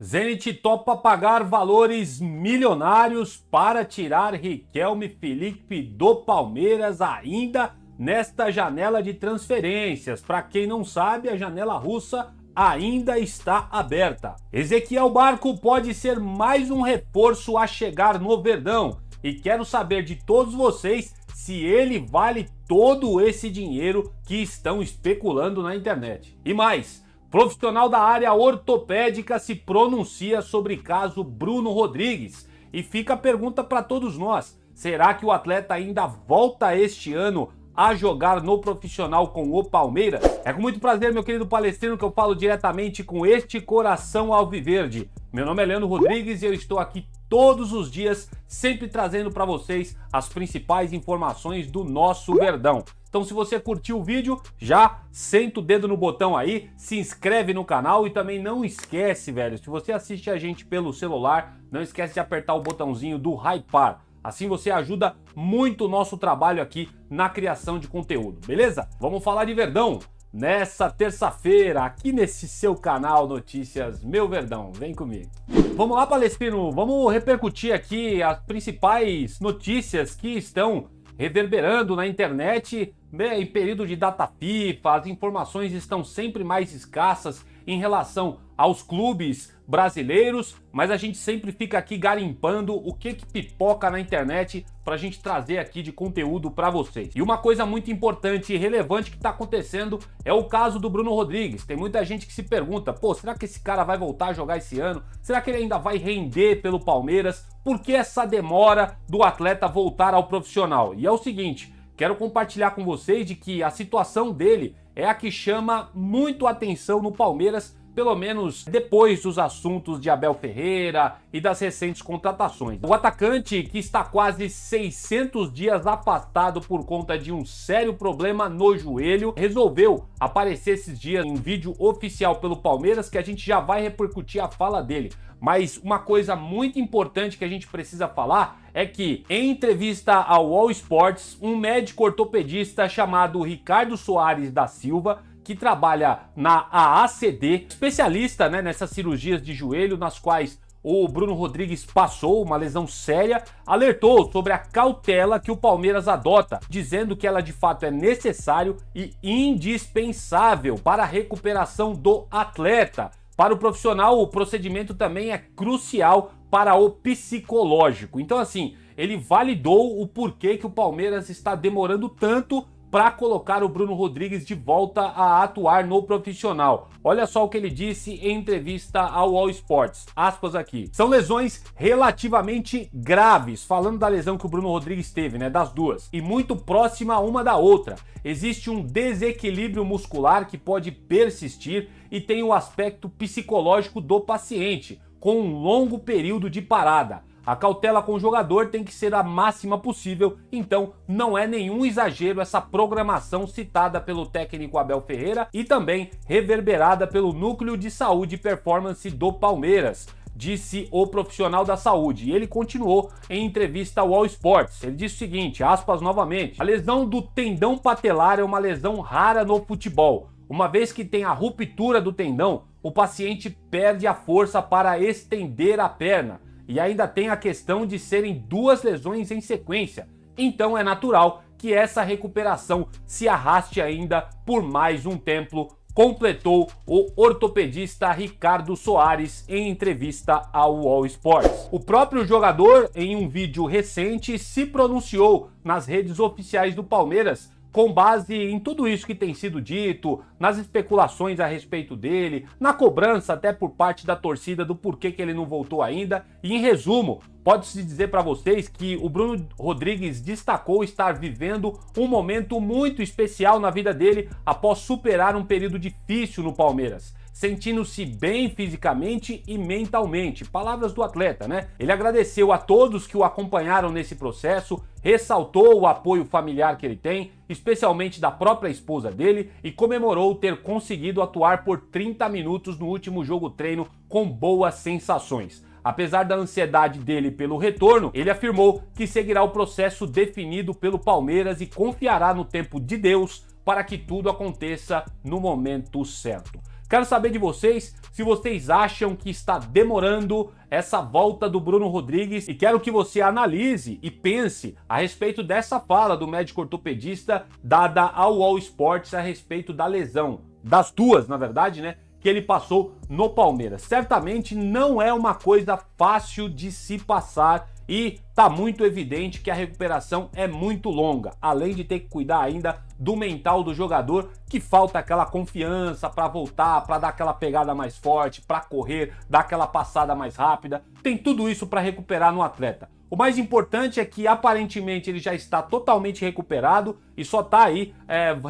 Zenit topa pagar valores milionários para tirar Riquelme Felipe do Palmeiras ainda nesta janela de transferências. Para quem não sabe, a janela russa ainda está aberta. Ezequiel Barco pode ser mais um reforço a chegar no Verdão. E quero saber de todos vocês se ele vale todo esse dinheiro que estão especulando na internet. E mais, profissional da área ortopédica se pronuncia sobre caso Bruno Rodrigues. E fica a pergunta para todos nós: será que o atleta ainda volta este ano a jogar no profissional com o Palmeiras? É com muito prazer, meu querido palestrino, que eu falo diretamente com este coração alviverde. Meu nome é Leandro Rodrigues e eu estou aqui todos os dias, sempre trazendo para vocês as principais informações do nosso Verdão. Então, se você curtiu o vídeo, já senta o dedo no botão aí, se inscreve no canal e também não esquece, velho, se você assiste a gente pelo celular, não esquece de apertar o botãozinho do hypar. Assim você ajuda muito o nosso trabalho aqui na criação de conteúdo, beleza? Vamos falar de Verdão nessa terça-feira, aqui nesse seu canal Notícias Meu Verdão. Vem comigo. Vamos lá, palestrino, vamos repercutir aqui as principais notícias que estão reverberando na internet em período de data FIFA. As informações estão sempre mais escassas em relação aos clubes brasileiros, mas a gente sempre fica aqui garimpando o que pipoca na internet para a gente trazer aqui de conteúdo para vocês. E uma coisa muito importante e relevante que está acontecendo é o caso do Bruno Rodrigues. Tem muita gente que se pergunta: pô, será que esse cara vai voltar a jogar esse ano? Será que ele ainda vai render pelo Palmeiras? Por que essa demora do atleta voltar ao profissional? E é o seguinte, quero compartilhar com vocês de que a situação dele é a que chama muito atenção no Palmeiras, pelo menos depois dos assuntos de Abel Ferreira e das recentes contratações. O atacante, que está quase 600 dias afastado por conta de um sério problema no joelho, resolveu aparecer esses dias em vídeo oficial pelo Palmeiras, que a gente já vai repercutir a fala dele. Mas uma coisa muito importante que a gente precisa falar é que, em entrevista ao All Sports, um médico ortopedista chamado Ricardo Soares da Silva, que trabalha na AACD, especialista, nessas cirurgias de joelho nas quais o Bruno Rodrigues passou, uma lesão séria, alertou sobre a cautela que o Palmeiras adota, dizendo que ela de fato é necessário e indispensável para a recuperação do atleta. Para o profissional, o procedimento também é crucial para o psicológico. Então, assim, ele validou o porquê que o Palmeiras está demorando tanto para colocar o Bruno Rodrigues de volta a atuar no profissional. Olha só o que ele disse em entrevista ao All Sports, aspas aqui: são lesões relativamente graves, falando da lesão que o Bruno Rodrigues teve, das duas, e muito próxima uma da outra. Existe um desequilíbrio muscular que pode persistir e tem o aspecto psicológico do paciente, com um longo período de parada. A cautela com o jogador tem que ser a máxima possível, então não é nenhum exagero essa programação citada pelo técnico Abel Ferreira e também reverberada pelo Núcleo de Saúde e Performance do Palmeiras, disse o profissional da saúde. E ele continuou em entrevista ao All Sports. Ele disse o seguinte, aspas novamente: a lesão do tendão patelar é uma lesão rara no futebol. Uma vez que tem a ruptura do tendão, o paciente perde a força para estender a perna. E ainda tem a questão de serem duas lesões em sequência. Então é natural que essa recuperação se arraste ainda por mais um tempo, completou o ortopedista Ricardo Soares em entrevista ao All Sports. O próprio jogador, em um vídeo recente, se pronunciou nas redes oficiais do Palmeiras com base em tudo isso que tem sido dito, nas especulações a respeito dele, na cobrança até por parte da torcida do porquê que ele não voltou ainda. E em resumo, pode-se dizer para vocês que o Bruno Rodrigues destacou estar vivendo um momento muito especial na vida dele após superar um período difícil no Palmeiras, sentindo-se bem fisicamente e mentalmente. Palavras do atleta, Ele agradeceu a todos que o acompanharam nesse processo, ressaltou o apoio familiar que ele tem, especialmente da própria esposa dele, e comemorou ter conseguido atuar por 30 minutos no último jogo treino com boas sensações. Apesar da ansiedade dele pelo retorno, ele afirmou que seguirá o processo definido pelo Palmeiras e confiará no tempo de Deus para que tudo aconteça no momento certo. Quero saber de vocês se vocês acham que está demorando essa volta do Bruno Rodrigues e quero que você analise e pense a respeito dessa fala do médico ortopedista dada ao All Sports a respeito da lesão, das duas, na verdade, né, que ele passou no Palmeiras. Certamente não é uma coisa fácil de se passar e tá muito evidente que a recuperação é muito longa, além de ter que cuidar ainda do mental do jogador, que falta aquela confiança para voltar, para dar aquela pegada mais forte, para correr, dar aquela passada mais rápida. Tem tudo isso para recuperar no atleta. O mais importante é que aparentemente ele já está totalmente recuperado e só está aí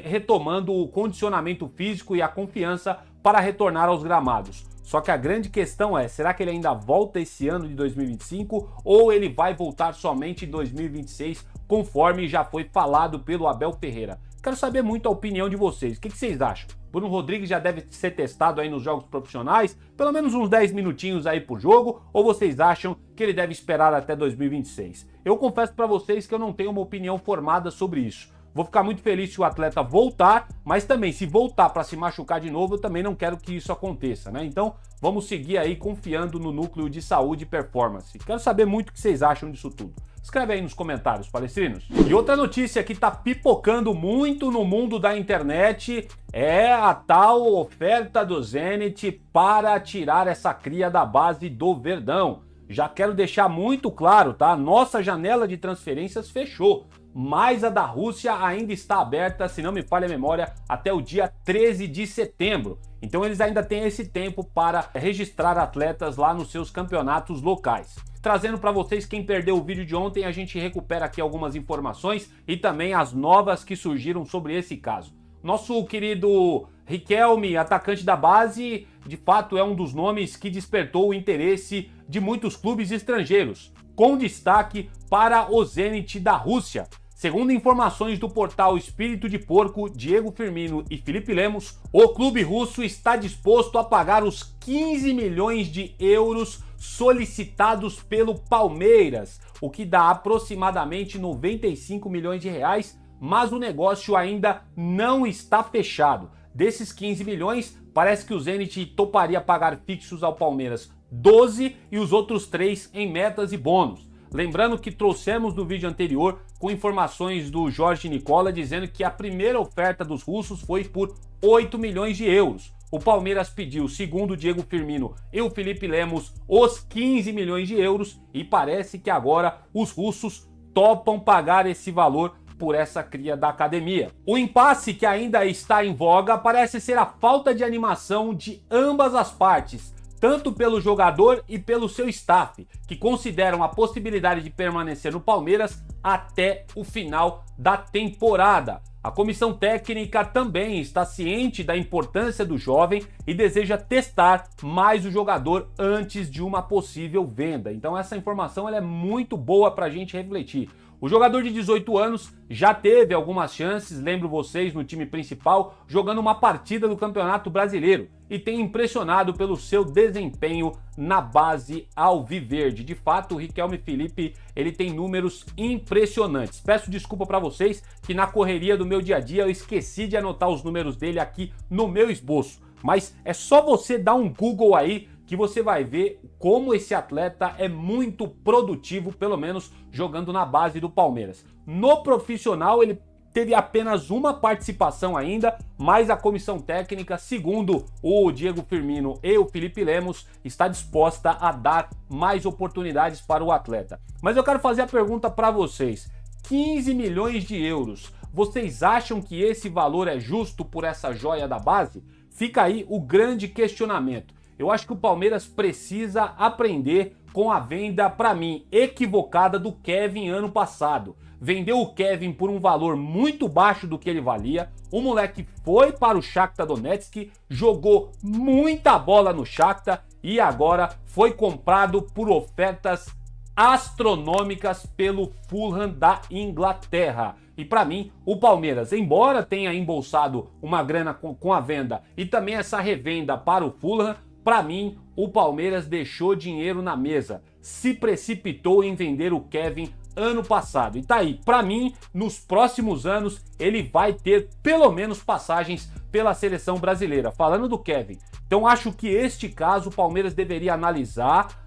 retomando o condicionamento físico e a confiança para retornar aos gramados. Só que a grande questão é, será que ele ainda volta esse ano de 2025 ou ele vai voltar somente em 2026, conforme já foi falado pelo Abel Ferreira? Quero saber muito a opinião de vocês. O que vocês acham? Bruno Rodrigues já deve ser testado aí nos jogos profissionais, pelo menos uns 10 minutinhos aí por jogo, ou vocês acham que ele deve esperar até 2026? Eu confesso para vocês que eu não tenho uma opinião formada sobre isso. Vou ficar muito feliz se o atleta voltar, mas também se voltar para se machucar de novo, eu também não quero que isso aconteça, né? Então, vamos seguir aí confiando no núcleo de saúde e performance. Quero saber muito o que vocês acham disso tudo. Escreve aí nos comentários, palestrinos. E outra notícia que tá pipocando muito no mundo da internet é a tal oferta do Zenit para tirar essa cria da base do Verdão. Já quero deixar muito claro, tá? Nossa janela de transferências fechou, mas a da Rússia ainda está aberta, se não me falha a memória, até o dia 13 de setembro. Então eles ainda têm esse tempo para registrar atletas lá nos seus campeonatos locais. Trazendo para vocês, quem perdeu o vídeo de ontem, a gente recupera aqui algumas informações e também as novas que surgiram sobre esse caso. Nosso querido Riquelme, atacante da base, de fato é um dos nomes que despertou o interesse de muitos clubes estrangeiros, com destaque para o Zenit da Rússia. Segundo informações do portal Espírito de Porco, Diego Firmino e Felipe Lemos, o clube russo está disposto a pagar os 15 milhões de euros solicitados pelo Palmeiras, o que dá aproximadamente 95 milhões de reais, mas o negócio ainda não está fechado. Desses 15 milhões, parece que o Zenit toparia pagar fixos ao Palmeiras 12 e os outros 3 em metas e bônus. Lembrando que trouxemos no vídeo anterior com informações do Jorge Nicola dizendo que a primeira oferta dos russos foi por 8 milhões de euros. O Palmeiras pediu, segundo o Diego Firmino e o Felipe Lemos, os 15 milhões de euros e parece que agora os russos topam pagar esse valor por essa cria da academia. O impasse que ainda está em voga parece ser a falta de animação de ambas as partes, tanto pelo jogador e pelo seu staff, que consideram a possibilidade de permanecer no Palmeiras até o final da temporada. A comissão técnica também está ciente da importância do jovem e deseja testar mais o jogador antes de uma possível venda. Então essa informação ela é muito boa para a gente refletir. O jogador de 18 anos já teve algumas chances, lembro vocês, no time principal, jogando uma partida do Campeonato Brasileiro e tem impressionado pelo seu desempenho na base alviverde. De fato, o Riquelme Felipe, ele tem números impressionantes. Peço desculpa para vocês que na correria do meu dia a dia eu esqueci de anotar os números dele aqui no meu esboço, mas é só você dar um Google aí que você vai ver como esse atleta é muito produtivo, pelo menos jogando na base do Palmeiras. No profissional, ele teve apenas uma participação ainda, mas a comissão técnica, segundo o Diego Firmino e o Felipe Lemos, está disposta a dar mais oportunidades para o atleta. Mas eu quero fazer a pergunta para vocês: 15 milhões de euros, vocês acham que esse valor é justo por essa joia da base? Fica aí o grande questionamento. Eu acho que o Palmeiras precisa aprender com a venda, para mim, equivocada do Kevin ano passado. Vendeu o Kevin por um valor muito baixo do que ele valia. O moleque foi para o Shakhtar Donetsk, jogou muita bola no Shakhtar e agora foi comprado por ofertas astronômicas pelo Fulham da Inglaterra. E para mim, o Palmeiras, embora tenha embolsado uma grana com a venda e também essa revenda para o Fulham, para mim, o Palmeiras deixou dinheiro na mesa, se precipitou em vender o Kevin ano passado. E tá aí, para mim, nos próximos anos, ele vai ter pelo menos passagens pela seleção brasileira. Falando do Kevin. Então acho que este caso o Palmeiras deveria analisar,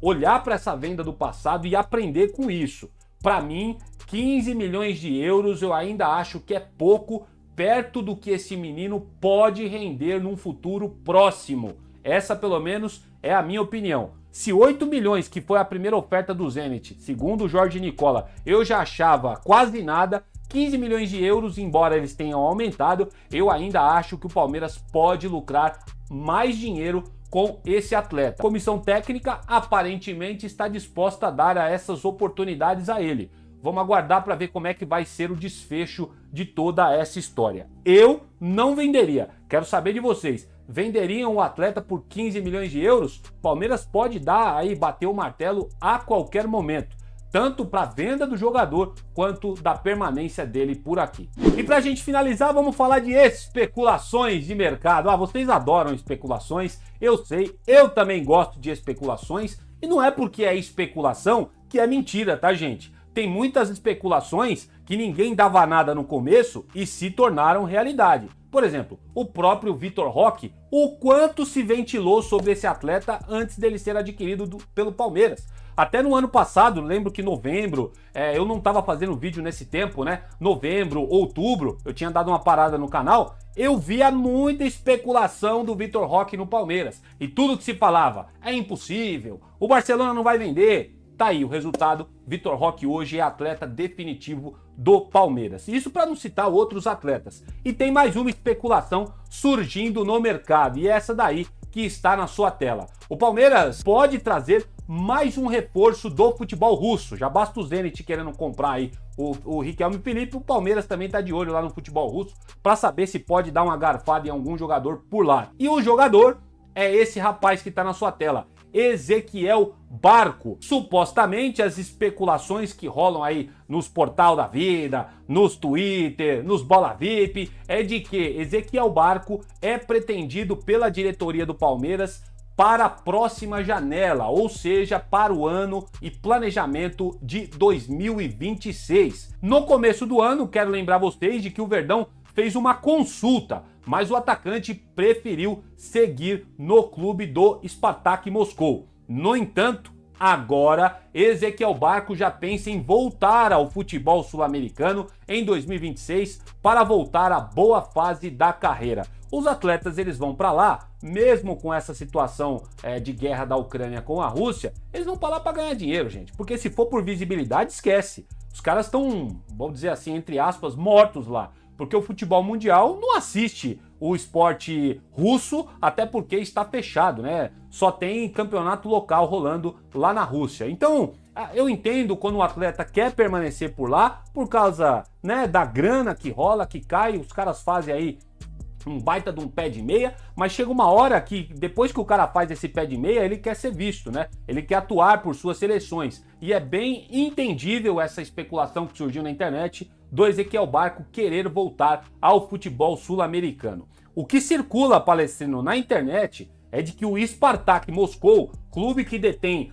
olhar para essa venda do passado e aprender com isso. Para mim, 15 milhões de euros eu ainda acho que é pouco, perto do que esse menino pode render num futuro próximo. Essa, pelo menos, é a minha opinião. Se 8 milhões, que foi a primeira oferta do Zenit, segundo o Jorge Nicola, eu já achava quase nada, 15 milhões de euros, embora eles tenham aumentado, eu ainda acho que o Palmeiras pode lucrar mais dinheiro com esse atleta. A comissão técnica aparentemente está disposta a dar essas oportunidades a ele. Vamos aguardar para ver como é que vai ser o desfecho de toda essa história. Eu não venderia. Quero saber de vocês. Venderiam o atleta por 15 milhões de euros? Palmeiras pode dar aí, bater o martelo a qualquer momento. Tanto para a venda do jogador, quanto da permanência dele por aqui. E para a gente finalizar, vamos falar de especulações de mercado. Vocês adoram especulações, eu sei, eu também gosto de especulações. E não é porque é especulação que é mentira, tá, gente? Tem muitas especulações que ninguém dava nada no começo e se tornaram realidade. Por exemplo, o próprio Vitor Roque, o quanto se ventilou sobre esse atleta antes dele ser adquirido pelo Palmeiras. Até no ano passado, lembro que novembro, eu não estava fazendo vídeo nesse tempo, né? Novembro, outubro, eu tinha dado uma parada no canal, eu via muita especulação do Vitor Roque no Palmeiras. E tudo que se falava, é impossível, o Barcelona não vai vender. Tá aí o resultado, Vitor Roque hoje é atleta definitivo do Palmeiras. Isso para não citar outros atletas. E tem mais uma especulação surgindo no mercado, e é essa daí que está na sua tela. O Palmeiras pode trazer mais um reforço do futebol russo. Já basta o Zenit querendo comprar aí o Riquelme Felipe, o Palmeiras também está de olho lá no futebol russo para saber se pode dar uma garfada em algum jogador por lá. E o jogador é esse rapaz que está na sua tela, Ezequiel Barco. Supostamente as especulações que rolam aí nos Portal da Vida, nos Twitter, nos Bola VIP, é de que Ezequiel Barco é pretendido pela diretoria do Palmeiras para a próxima janela, ou seja, para o ano e planejamento de 2026. No começo do ano, quero lembrar vocês de que o Verdão fez uma consulta, mas o atacante preferiu seguir no clube do Spartak Moscou. No entanto, agora Ezequiel Barco já pensa em voltar ao futebol sul-americano em 2026 para voltar à boa fase da carreira. Os atletas eles vão para lá, mesmo com essa situação de guerra da Ucrânia com a Rússia, eles vão para lá para ganhar dinheiro, gente. Porque se for por visibilidade, esquece. Os caras estão, vamos dizer assim, entre aspas, mortos lá. Porque o futebol mundial não assiste o esporte russo, até porque está fechado, né? Só tem campeonato local rolando lá na Rússia. Então, eu entendo quando o atleta quer permanecer por lá, por causa, né, da grana que rola, que cai, os caras fazem aí um baita de um pé de meia, mas chega uma hora que depois que o cara faz esse pé de meia, ele quer ser visto, né? Ele quer atuar por suas seleções. E é bem entendível essa especulação que surgiu na internet do Ezequiel Barco querer voltar ao futebol sul-americano. O que circula, Palestrino, na internet é de que o Spartak Moscou, clube que detém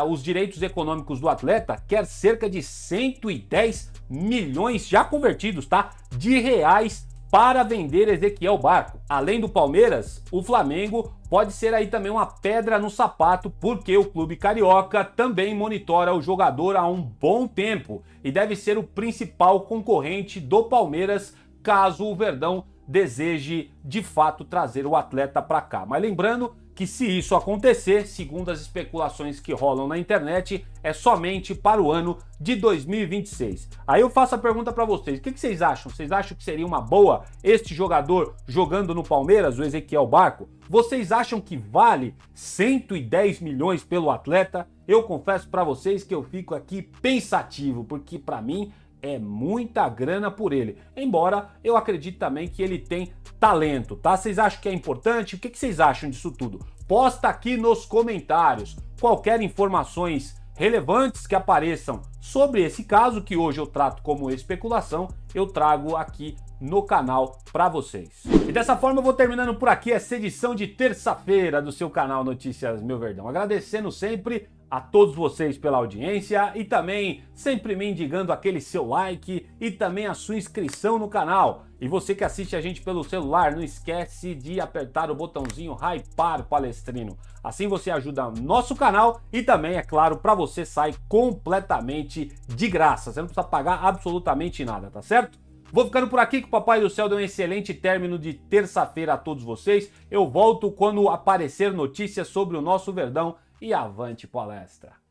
os direitos econômicos do atleta, quer cerca de 110 milhões já convertidos, tá? De reais para vender Ezequiel Barco. Além do Palmeiras, o Flamengo pode ser aí também uma pedra no sapato, porque o clube carioca também monitora o jogador há um bom tempo e deve ser o principal concorrente do Palmeiras caso o Verdão deseje de fato trazer o atleta para cá. Mas lembrando que se isso acontecer, segundo as especulações que rolam na internet, é somente para o ano de 2026. Aí eu faço a pergunta para vocês, o que vocês acham? Vocês acham que seria uma boa este jogador jogando no Palmeiras, o Ezequiel Barco? Vocês acham que vale 110 milhões pelo atleta? Eu confesso para vocês que eu fico aqui pensativo, porque para mim é muita grana por ele, embora eu acredite também que ele tem talento, tá? Vocês acham que é importante? O que vocês acham disso tudo? Posta aqui nos comentários. Qualquer informações relevantes que apareçam sobre esse caso, que hoje eu trato como especulação, eu trago aqui no canal para vocês. E dessa forma eu vou terminando por aqui essa edição de terça-feira do seu canal Notícias Meu Verdão. Agradecendo sempre a todos vocês pela audiência e também sempre me indicando aquele seu like e também a sua inscrição no canal. E você que assiste a gente pelo celular, não esquece de apertar o botãozinho Hypar Palestrino. Assim você ajuda nosso canal e também, é claro, para você sai completamente de graça. Você não precisa pagar absolutamente nada, tá certo? Vou ficando por aqui, que o Papai do Céu deu um excelente término de terça-feira a todos vocês. Eu volto quando aparecer notícias sobre o nosso Verdão e avante palestra!